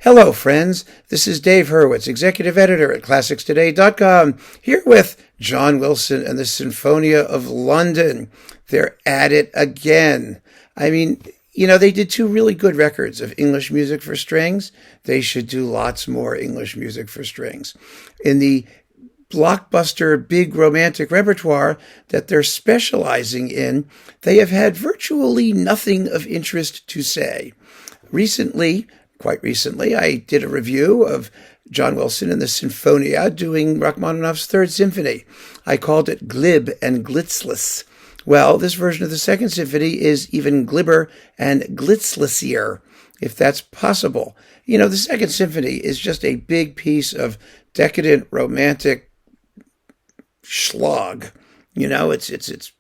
Hello, friends. This is Dave Hurwitz, executive editor at ClassicsToday.com, here with John Wilson and the Sinfonia of London. They're at it again. They did two really good records of English music for strings. They should do lots more English music for strings. In the blockbuster, big romantic repertoire that they're specializing in, they have had virtually nothing of interest to say. Quite recently, I did a review of John Wilson and the Sinfonia doing Rachmaninoff's Third Symphony. I called it glib and glitzless. Well, this version of the Second Symphony is even glibber and glitzlessier, if that's possible. The Second Symphony is just a big piece of decadent, romantic schlag. It's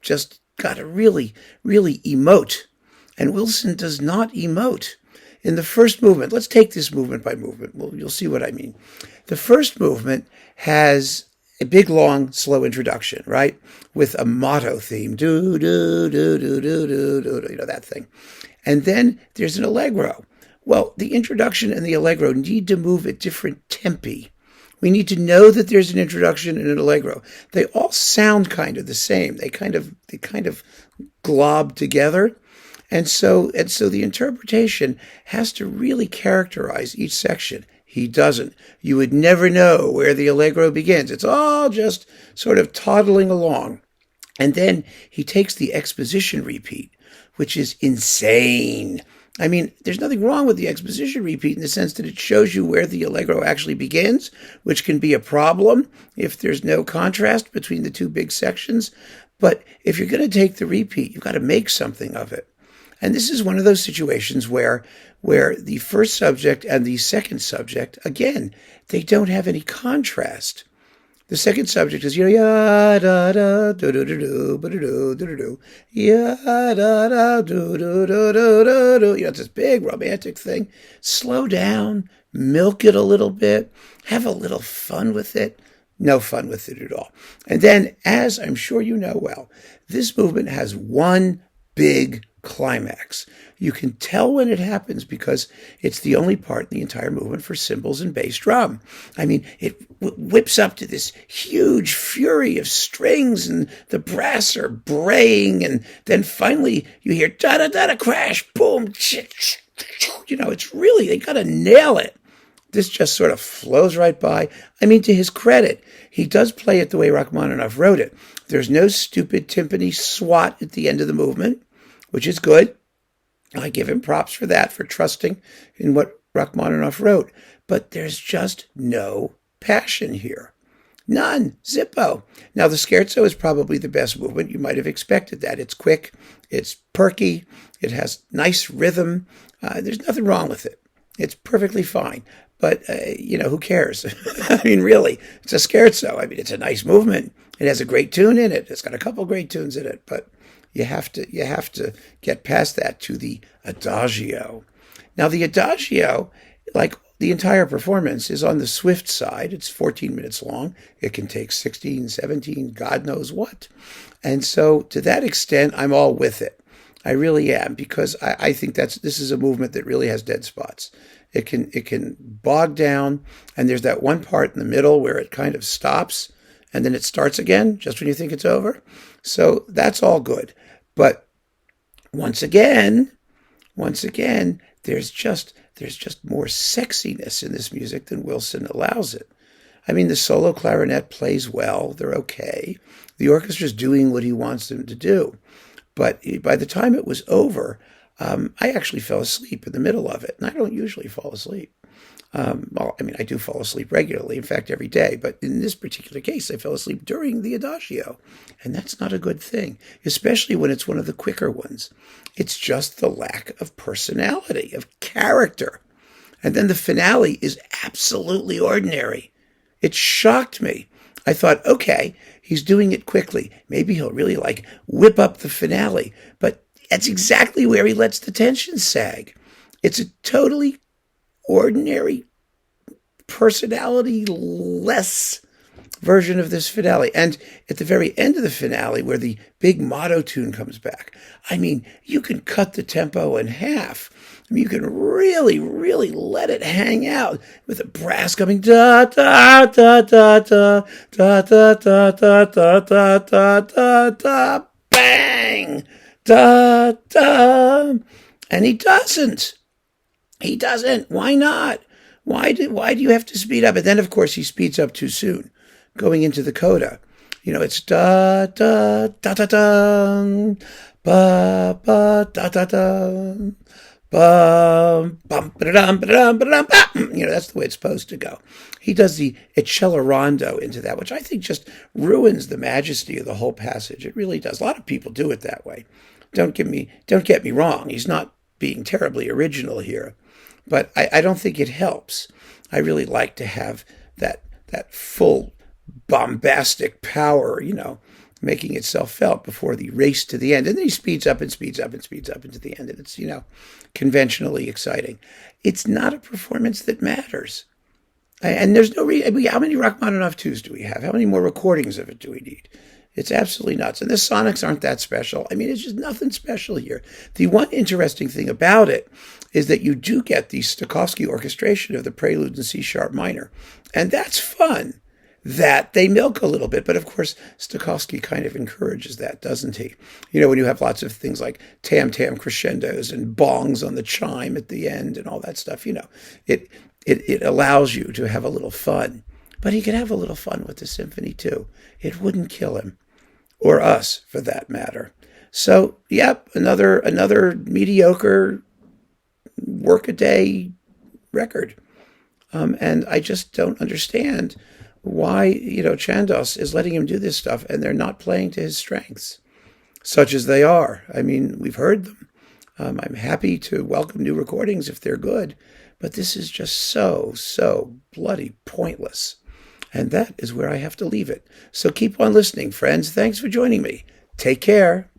just got to really, really emote. And Wilson does not emote. In the first movement, let's take this movement by movement. Well, you'll see what I mean. The first movement has a big, long, slow introduction, right? With a motto theme. Do, do, do, do, do, do, do, that thing. And then there's an allegro. Well, the introduction and the allegro need to move at different tempi. We need to know that there's an introduction and an allegro. They all sound kind of the same. They kind of glob together. And so the interpretation has to really characterize each section. He doesn't. You would never know where the allegro begins. It's all just sort of toddling along. And then he takes the exposition repeat, which is insane. There's nothing wrong with the exposition repeat in the sense that it shows you where the allegro actually begins, which can be a problem if there's no contrast between the two big sections. But if you're going to take the repeat, you've got to make something of it. And this is one of those situations where the first subject and the second subject, again, they don't have any contrast. The second subject is, ya da da do do do do do do do do ya da da do do do do do. It's this big romantic thing. Slow down, milk it a little bit, have a little fun with it. No fun with it at all. And then, as I'm sure you know well, this movement has one big climax. You can tell when it happens because it's the only part in the entire movement for cymbals and bass drum. It whips up to this huge fury of strings and the brass are braying, and then finally you hear da-da-da-da crash, boom, it's really, they gotta nail it. This just sort of flows right by. To his credit, he does play it the way Rachmaninoff wrote it. There's no stupid timpani swat at the end of the movement, which is good. I give him props for that, for trusting in what Rachmaninoff wrote. But there's just no passion here. None. Zippo. Now, the Scherzo is probably the best movement. You might have expected that. It's quick. It's perky. It has nice rhythm. There's nothing wrong with it. It's perfectly fine. But, who cares? Really, it's a Scherzo. It's a nice movement. It has a great tune in it. It's got a couple great tunes in it, but you have to get past that to the Adagio. Now, the Adagio, like the entire performance, is on the swift side. It's 14 minutes long. It can take 16, 17, God knows what. And so to that extent, I'm all with it. I really am, because I think this is a movement that really has dead spots. It can bog down, and there's that one part in the middle where it kind of stops, and then it starts again just when you think it's over. So that's all good. But once again, there's just more sexiness in this music than Wilson allows it. The solo clarinet plays well. They're okay. The orchestra's doing what he wants them to do. But by the time it was over, I actually fell asleep in the middle of it. And I don't usually fall asleep. I do fall asleep regularly, in fact, every day. But in this particular case, I fell asleep during the Adagio. And that's not a good thing, especially when it's one of the quicker ones. It's just the lack of personality, of character. And then the finale is absolutely ordinary. It shocked me. I thought, okay, he's doing it quickly. Maybe he'll really whip up the finale. But that's exactly where he lets the tension sag. It's a totally ordinary, personality-less version of this finale. And at the very end of the finale, where the big motto tune comes back, I mean, you can cut the tempo in half. I mean, you can really, really let it hang out with the brass coming da da da da da da da da da da da da da da bang da da, and he doesn't. He doesn't. Why not? Why do you have to speed up? And then, of course, he speeds up too soon, going into the coda. You know, it's da da da da da, ba ba da da da, bum bum ba dum ba dum ba dum. You know, that's the way it's supposed to go. He does the accelerando into that, which I think just ruins the majesty of the whole passage. It really does. A lot of people do it that way. Don't get me wrong. He's not being terribly original here, but I don't think it helps. I really like to have that full bombastic power, you know, making itself felt before the race to the end. And then he speeds up and speeds up and speeds up into the end. And it's, you know, conventionally exciting. It's not a performance that matters. And there's no reason. How many Rachmaninoff 2s do we have? How many more recordings of it do we need? It's absolutely nuts. And the sonics aren't that special. I mean, it's just nothing special here. The one interesting thing about it is that you do get the Stokowski orchestration of the prelude in C-sharp minor. And that's fun. That they milk a little bit. But of course, Stokowski kind of encourages that, doesn't he? You know, when you have lots of things like tam-tam crescendos and bongs on the chime at the end and all that stuff, you know, it allows you to have a little fun. But he could have a little fun with the symphony too. It wouldn't kill him. Or us, for that matter. So, yep, another mediocre work-a-day record. And I just don't understand why, you know, Chandos is letting him do this stuff and they're not playing to his strengths, such as they are. I mean, we've heard them. I'm happy to welcome new recordings if they're good, but this is just so bloody pointless. And that is where I have to leave it. So keep on listening, friends. Thanks for joining me. Take care.